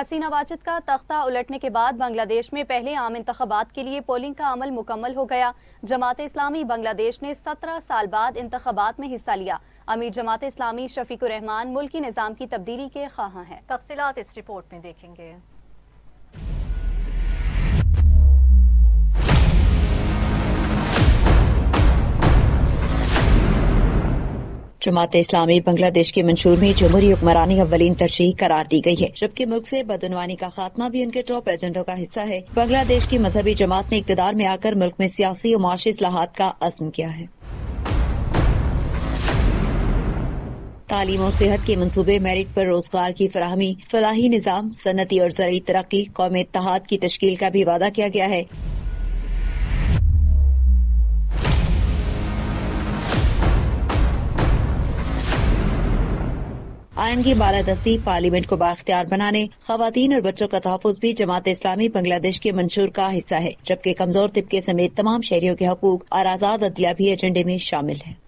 حسینہ واجد کا تختہ الٹنے کے بعد بنگلہ دیش میں پہلے عام انتخابات کے لیے پولنگ کا عمل مکمل ہو گیا۔ جماعت اسلامی بنگلہ دیش نے 17 سال بعد انتخابات میں حصہ لیا۔ امیر جماعت اسلامی شفیق الرحمان ملکی نظام کی تبدیلی کے خواہاں ہیں۔ تفصیلات اس رپورٹ میں دیکھیں گے۔ جماعت اسلامی بنگلہ دیش کے منشور میں جمہوری حکمرانی اولین ترجیح قرار دی گئی ہے، جبکہ ملک سے بدعنوانی کا خاتمہ بھی ان کے ٹاپ ایجنڈوں کا حصہ ہے۔ بنگلہ دیش کی مذہبی جماعت نے اقتدار میں آ کر ملک میں سیاسی و معاشی اصلاحات کا عزم کیا ہے۔ تعلیم و صحت کے منصوبے، میرٹ پر روزگار کی فراہمی، فلاحی نظام، صنعتی اور زرعی ترقی، قومی اتحاد کی تشکیل کا بھی وعدہ کیا گیا ہے۔ آئین کی بالادستی، پارلیمنٹ کو بااختیار بنانے، خواتین اور بچوں کا تحفظ بھی جماعت اسلامی بنگلہ دیش کے منشور کا حصہ ہے، جبکہ کمزور طبقے سمیت تمام شہریوں کے حقوق اور آزاد عدلیہ بھی ایجنڈے میں شامل ہے۔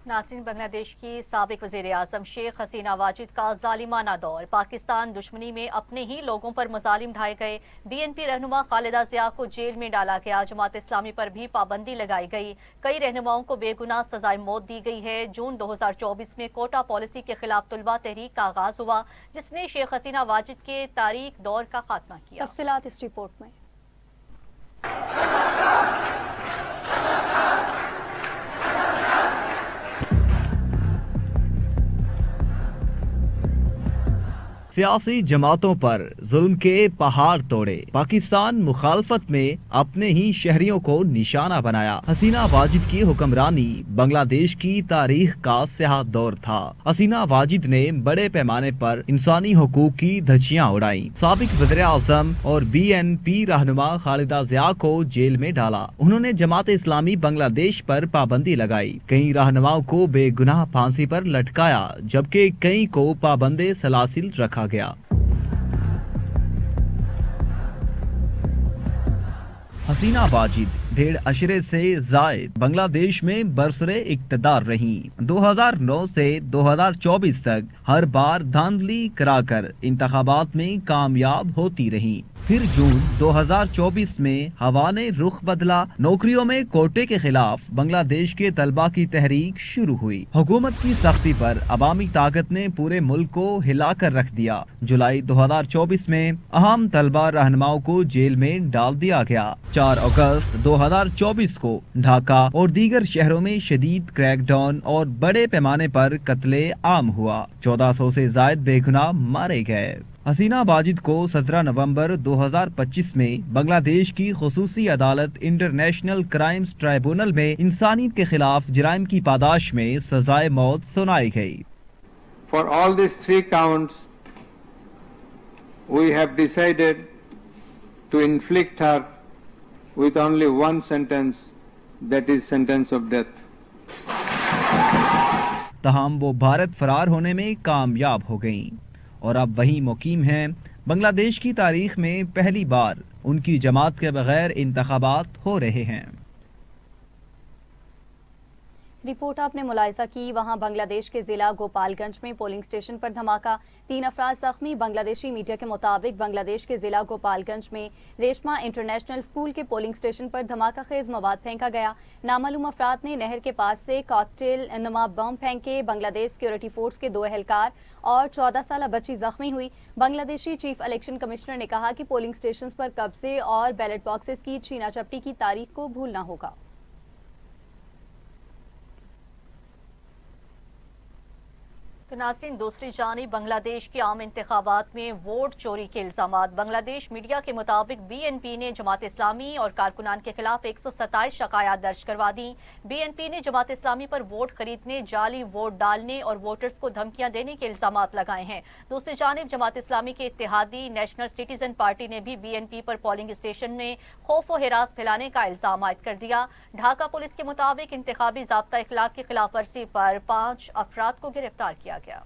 ناظرین، بنگلہ دیش کی سابق وزیر اعظم شیخ حسینہ واجد کا ظالمانہ دور، پاکستان دشمنی میں اپنے ہی لوگوں پر مظالم ڈھائے گئے، بی این پی رہنما خالدہ ضیاء کو جیل میں ڈالا گیا، جماعت اسلامی پر بھی پابندی لگائی گئی، کئی رہنماؤں کو بے گناہ سزائے موت دی گئی ہے۔ جون 2024 میں کوٹا پالیسی کے خلاف طلبہ تحریک کا آغاز ہوا، جس نے شیخ حسینہ واجد کے تاریک دور کا خاتمہ کیا۔ تفصیلات اس رپورٹ میں۔ سیاسی جماعتوں پر ظلم کے پہاڑ توڑے، پاکستان مخالفت میں اپنے ہی شہریوں کو نشانہ بنایا۔ حسینہ واجد کی حکمرانی بنگلہ دیش کی تاریخ کا سیاہ دور تھا۔ حسینہ واجد نے بڑے پیمانے پر انسانی حقوق کی دھجیاں اڑائیں، سابق وزیر اعظم اور بی این پی رہنما خالدہ ضیاء کو جیل میں ڈالا۔ انہوں نے جماعت اسلامی بنگلہ دیش پر پابندی لگائی، کئی رہنماؤں کو بے گناہ پھانسی پر لٹکایا، جبکہ کئی کو پابند سلاسل رکھا گیا۔ حسینہ واجد 1.5 عشرے سے زائد بنگلہ دیش میں برسر اقتدار رہیں۔ 2009 سے 2024 تک ہر بار دھاندلی کرا کر انتخابات میں کامیاب ہوتی رہیں۔ پھر جون 2024 میں ہوا نے رخ بدلا، نوکریوں میں کوٹے کے خلاف بنگلہ دیش کے طلبہ کی تحریک شروع ہوئی۔ حکومت کی سختی پر عوامی طاقت نے پورے ملک کو ہلا کر رکھ دیا۔ جولائی 2024 میں اہم طلبہ رہنماؤں کو جیل میں ڈال دیا گیا۔ 4 اگست 2024 کو ڈھاکہ اور دیگر شہروں میں شدید کریک ڈاؤن اور بڑے پیمانے پر قتل عام ہوا، 1400 سے زائد بے گناہ مارے گئے۔ حسینہ واجد کو 17 نومبر 2025 میں بنگلہ دیش کی خصوصی عدالت انٹرنیشنل کرائمز ٹرائبونل میں انسانیت کے خلاف جرائم کی پاداش میں سزائے موت سنائی گئی۔ For all these 3 counts, we have decided to inflict her with only one sentence, that is sentence of death. تاہم وہ بھارت فرار ہونے میں کامیاب ہو گئیں اور اب وہیں مقیم ہیں۔ بنگلہ دیش کی تاریخ میں پہلی بار ان کی جماعت کے بغیر انتخابات ہو رہے ہیں۔ رپورٹ آپ نے ملاحظہ کی، وہاں بنگلہ دیش کے ضلع گوپال گنج میں پولنگ اسٹیشن پر دھماکہ، 3 افراد زخمی۔ بنگلہ دیشی میڈیا کے مطابق بنگلہ دیش کے ضلع گوپال گنج میں ریشما انٹرنیشنل اسکول کے پولنگ اسٹیشن پر دھماکہ خیز مواد پھینکا گیا۔ نامعلوم افراد نے نہر کے پاس سے کاکٹیل نما بم پھینکے، بنگلہ دیش سیکورٹی فورس کے 2 اہلکار اور 14 سالہ بچی زخمی ہوئی۔ بنگلہ دیشی چیف الیکشن کمشنر نے کہا کہ پولنگ اسٹیشنز پر قبضے اور بیلٹ باکسز کی چھینا چپٹی کی تاریخ کو بھولنا ہوگا۔ تو ناظرین، دوسری جانب بنگلہ دیش کے عام انتخابات میں ووٹ چوری کے الزامات۔ بنگلہ دیش میڈیا کے مطابق بی این پی نے جماعت اسلامی اور کارکنان کے خلاف 127 شکایات درج کروا دیں۔ بی این پی نے جماعت اسلامی پر ووٹ خریدنے، جعلی ووٹ ڈالنے اور ووٹرز کو دھمکیاں دینے کے الزامات لگائے ہیں۔ دوسری جانب جماعت اسلامی کے اتحادی نیشنل سٹیزن پارٹی نے بھی بی این پی پر پولنگ اسٹیشن میں خوف و ہراس پھیلانے کا الزام عائد کر دیا۔ ڈھاکہ پولیس کے مطابق انتخابی ضابطہ اخلاق کی خلاف ورزی پر 5 افراد کو گرفتار کیا گیا۔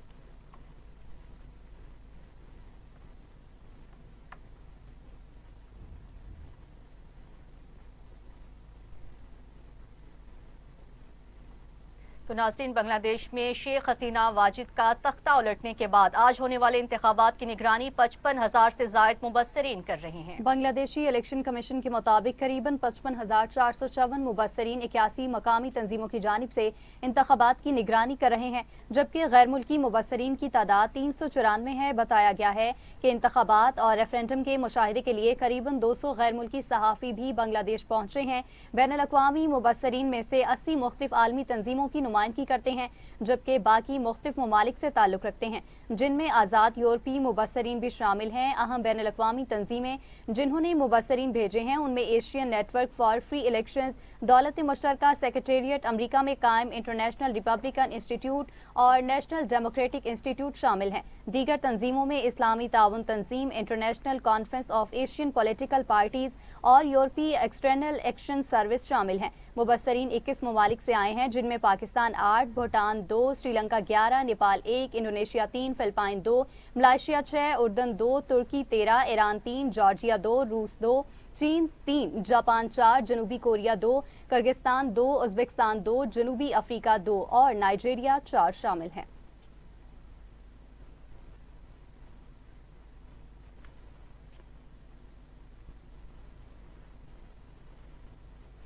تو ناظرین، بنگلہ دیش میں شیخ حسینہ واجد کا تختہ الٹنے کے بعد آج ہونے والے انتخابات کی نگرانی 55,000 سے زائد مبصرین کر رہے ہیں۔ بنگلہ دیشی الیکشن کمیشن کے مطابق قریباً 55,454 مبصرین 81 مقامی تنظیموں کی جانب سے انتخابات کی نگرانی کر رہے ہیں، جبکہ غیر ملکی مبصرین کی تعداد 394 ہے۔ بتایا گیا ہے کہ انتخابات اور ریفرینڈم کے مشاہدے کے لیے قریباً 200 غیر ملکی صحافی بھی بنگلہ دیش پہنچے ہیں۔ بین الاقوامی مبصرین میں سے 80 مختلف عالمی تنظیموں کی نمائندگی کرتے ہیں، جبکہ باقی مختلف ممالک سے تعلق رکھتے ہیں، جن میں آزاد یورپی مبصرین بھی شامل ہیں۔ اہم بین الاقوامی تنظیمیں جنہوں نے مبصرین بھیجے ہیں ان میں Asian network for free elections, دولت مشترکہ سیکریٹریٹ، امریکہ میں قائم انٹرنیشنل ریپبلکن انسٹیٹیوٹ اور نیشنل ڈیموکریٹک انسٹیٹیوٹ شامل ہیں۔ دیگر تنظیموں میں اسلامی تعاون تنظیم، international conference of Asian political parties اور یورپی ایکسٹرنل ایکشن سروس شامل ہیں۔ مبصرین 21 ممالک سے آئے ہیں، جن میں Pakistan 8، Bhutan 2، Sri Lanka 11، Nepal 1، Indonesia 3، Philippines 2، Malaysia 6، اردن 2، ترکی 13، ایران 3، جارجیا 2، روس 2، چین 3، جاپان 4، جنوبی کوریا 2، کرغزستان 2، ازبکستان 2، جنوبی افریقہ 2 اور نائجیریا 4 شامل ہیں۔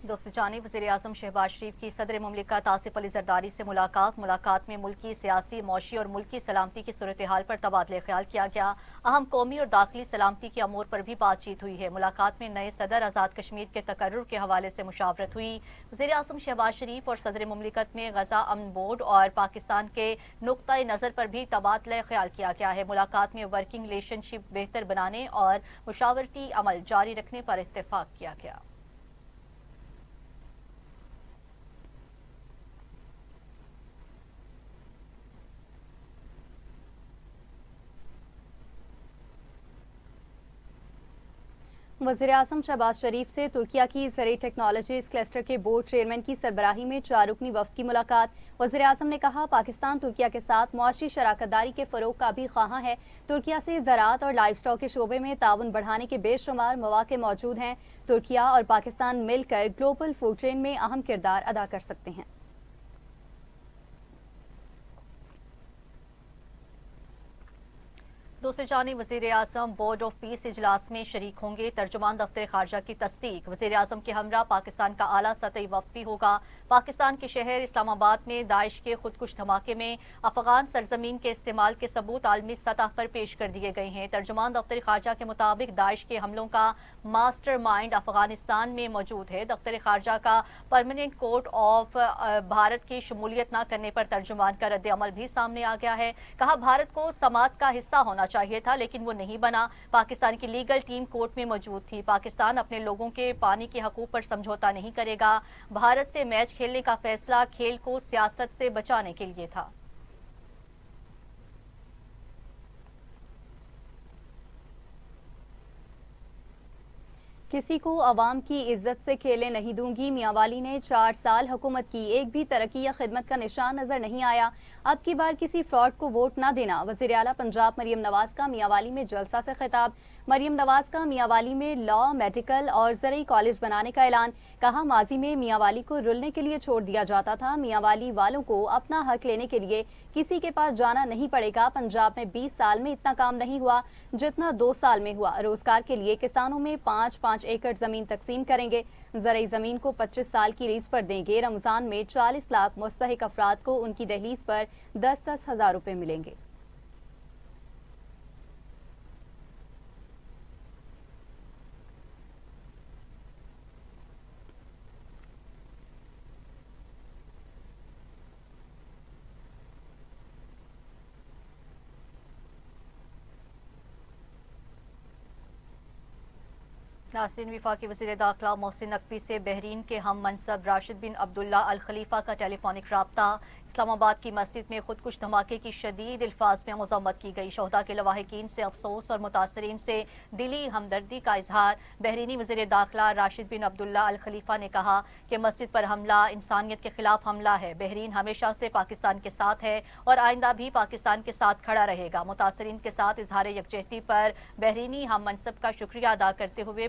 دوسری جانب وزیر اعظم شہباز شریف کی صدر مملکت آصف علی زرداری سے ملاقات میں ملکی سیاسی، معاشی اور ملکی سلامتی کی صورتحال پر تبادلہ خیال کیا گیا۔ اہم قومی اور داخلی سلامتی کے امور پر بھی بات چیت ہوئی ہے۔ ملاقات میں نئے صدر آزاد کشمیر کے تقرر کے حوالے سے مشاورت ہوئی۔ وزیر اعظم شہباز شریف اور صدر مملکت میں غزہ امن بورڈ اور پاکستان کے نقطۂ نظر پر بھی تبادلہ خیال کیا گیا ہے۔ ملاقات میں ورکنگ ریلیشن شپ بہتر بنانے اور مشاورتی عمل جاری رکھنے پر اتفاق کیا گیا۔ وزیر اعظم شہباز شریف سے ترکیہ کی زرعی ٹیکنالوجیز کلسٹر کے بورڈ چیئرمین کی سربراہی میں 4 رکنی وفد کی ملاقات۔ وزیر اعظم نے کہا، پاکستان ترکیہ کے ساتھ معاشی شراکت داری کے فروغ کا بھی خواہاں ہے۔ ترکیہ سے زراعت اور لائف سٹاک کے شعبے میں تعاون بڑھانے کے بے شمار مواقع موجود ہیں۔ ترکیہ اور پاکستان مل کر گلوبل فوڈ چین میں اہم کردار ادا کر سکتے ہیں۔ دوسری جانب وزیر اعظم بورڈ آف پیس اجلاس میں شریک ہوں گے۔ ترجمان دفتر خارجہ کی تصدیق۔ وزیر اعظم کے ہمراہ پاکستان کا اعلیٰ سطحی وفد بھی ہوگا۔ پاکستان کے شہر اسلام آباد میں داعش کے خودکش دھماکے میں افغان سرزمین کے استعمال کے ثبوت عالمی سطح پر پیش کر دیے گئے ہیں۔ ترجمان دفتر خارجہ کے مطابق داعش کے حملوں کا ماسٹر مائنڈ افغانستان میں موجود ہے۔ دفتر خارجہ کا پرماننٹ کورٹ آف بھارت کی شمولیت نہ کرنے پر ترجمان کا رد عمل بھی سامنے آ گیا ہے۔ کہا، بھارت کو سماعت کا حصہ ہونا چاہیے تھا لیکن وہ نہیں بنا۔ پاکستان کی لیگل ٹیم کورٹ میں موجود تھی۔ پاکستان اپنے لوگوں کے پانی کے حقوق پر سمجھوتا نہیں کرے گا۔ بھارت سے میچ کھیلنے کا فیصلہ کھیل کو سیاست سے بچانے کے لیے تھا۔ کسی کو عوام کی عزت سے کھیلنے نہیں دوں گی، میاں والی نے 4 سال حکومت کی، ایک بھی ترقی یا خدمت کا نشان نظر نہیں آیا، اب کی بار کسی فراڈ کو ووٹ نہ دینا۔ وزیر اعلیٰ پنجاب مریم نواز کا میاں والی میں جلسہ سے خطاب۔ مریم نواز کا میاں والی میں لاء، میڈیکل اور زرعی کالج بنانے کا اعلان۔ کہا، ماضی میں میاں والی کو رلنے کے لیے چھوڑ دیا جاتا تھا، میاں والی والوں کو اپنا حق لینے کے لیے کسی کے پاس جانا نہیں پڑے گا۔ پنجاب میں 20 سال میں اتنا کام نہیں ہوا جتنا 2 سال میں ہوا۔ روزگار کے لیے کسانوں میں 5-5 ایکڑ زمین تقسیم کریں گے، زرعی زمین کو 25 سال کی لیز پر دیں گے۔ رمضان میں 40 لاکھ مستحق افراد کو ان کی دہلیز پر 10-10 ہزار روپے ملیں گے۔ ناظرین، وفاقی وزیر داخلہ محسن نقوی سے بحرین کے ہم منصب راشد بن عبداللہ الخلیفہ کا ٹیلی فونک رابطہ۔ اسلام آباد کی مسجد میں خودکش دھماکے کی شدید الفاظ میں مذمت کی گئی۔ شہداء کے لواحقین سے افسوس اور متاثرین سے دلی ہمدردی کا اظہار۔ بحرینی وزیر داخلہ راشد بن عبداللہ الخلیفہ نے کہا کہ مسجد پر حملہ انسانیت کے خلاف حملہ ہے۔ بحرین ہمیشہ سے پاکستان کے ساتھ ہے اور آئندہ بھی پاکستان کے ساتھ کھڑا رہے گا۔ متاثرین کے ساتھ اظہار یکجہتی پر بحرینی ہم منصب کا شکریہ ادا کرتے ہوئے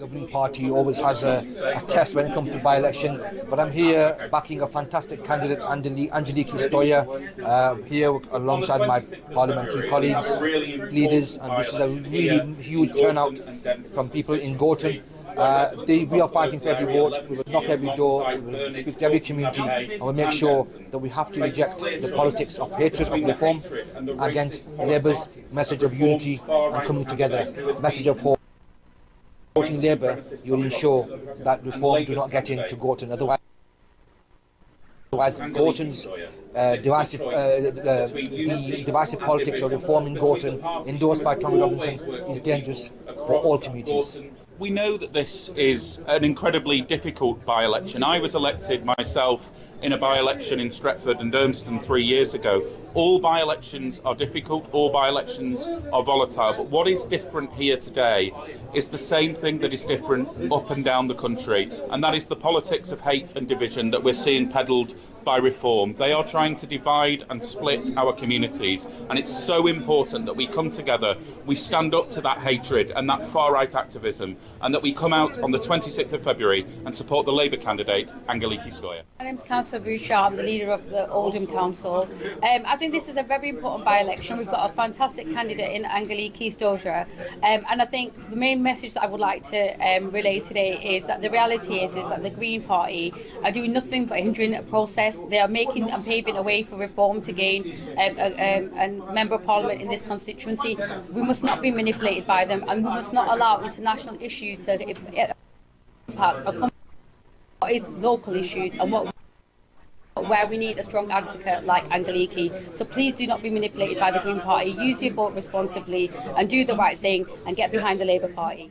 Governing party always has a test when it comes to by-election, but I'm here backing a fantastic candidate, Angeliki Stoya, here alongside my parliamentary colleagues, leaders, and this is a really huge turnout from people in Gorton. We are fighting for every vote. We will knock every door, we will speak to every community, and we'll make sure that we have to reject the politics of hatred, of reform, against Labour's message of unity and coming together, message of hope. Voting Labour, you will ensure that reform do not get into Gorton. Otherwise, As Gorton's divisive politics of reforming Gorton, endorsed by Tommy Robinson, is dangerous for all communities. We know that this is an incredibly difficult by-election. I was elected myself in a by-election in Stretford and Urmston 3 years ago. All by-elections are difficult, all by-elections are volatile, but what is different here today is the same thing that is different up and down the country, and that is the politics of hate and division that we're seeing peddled by Reform. They are trying to divide and split our communities, and it's so important that we come together, we stand up to that hatred and that far-right activism, and that we come out on the 26th of February and support the Labour candidate, Angeliki Stoyer. My name's Councillor Bouchard, I'm the leader of the Oldham Council. I think this is a very important by-election. We've got a fantastic candidate in Angeliki Stoyer, and I think the main message that I would like to relay today is that the reality is that the Green Party are doing nothing but hindering the process. They are making and paving a way for Reform to gain a Member of Parliament in this constituency. We must not be manipulated by them, and we must not allow international issues to impact what is local issues and where we need a strong advocate like Angeliki. So please do not be manipulated by the Green Party. Use your vote responsibly and do the right thing and get behind the Labour Party.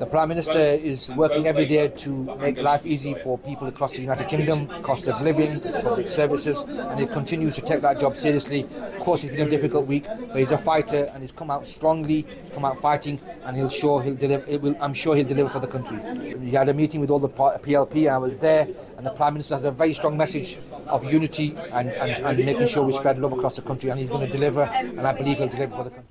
The Prime Minister is working every day to make life easy for people across the United Kingdom, cost of living, public services, and he continues to take that job seriously. Of course, it's been a difficult week, but he's a fighter and he's come out strongly, he's come out fighting, and I'm sure he'll deliver for the country. He had a meeting with all the PLP, and I was there, and the Prime Minister has a very strong message of unity and making sure we spread love across the country, and he's going to deliver, and I believe he'll deliver for the country.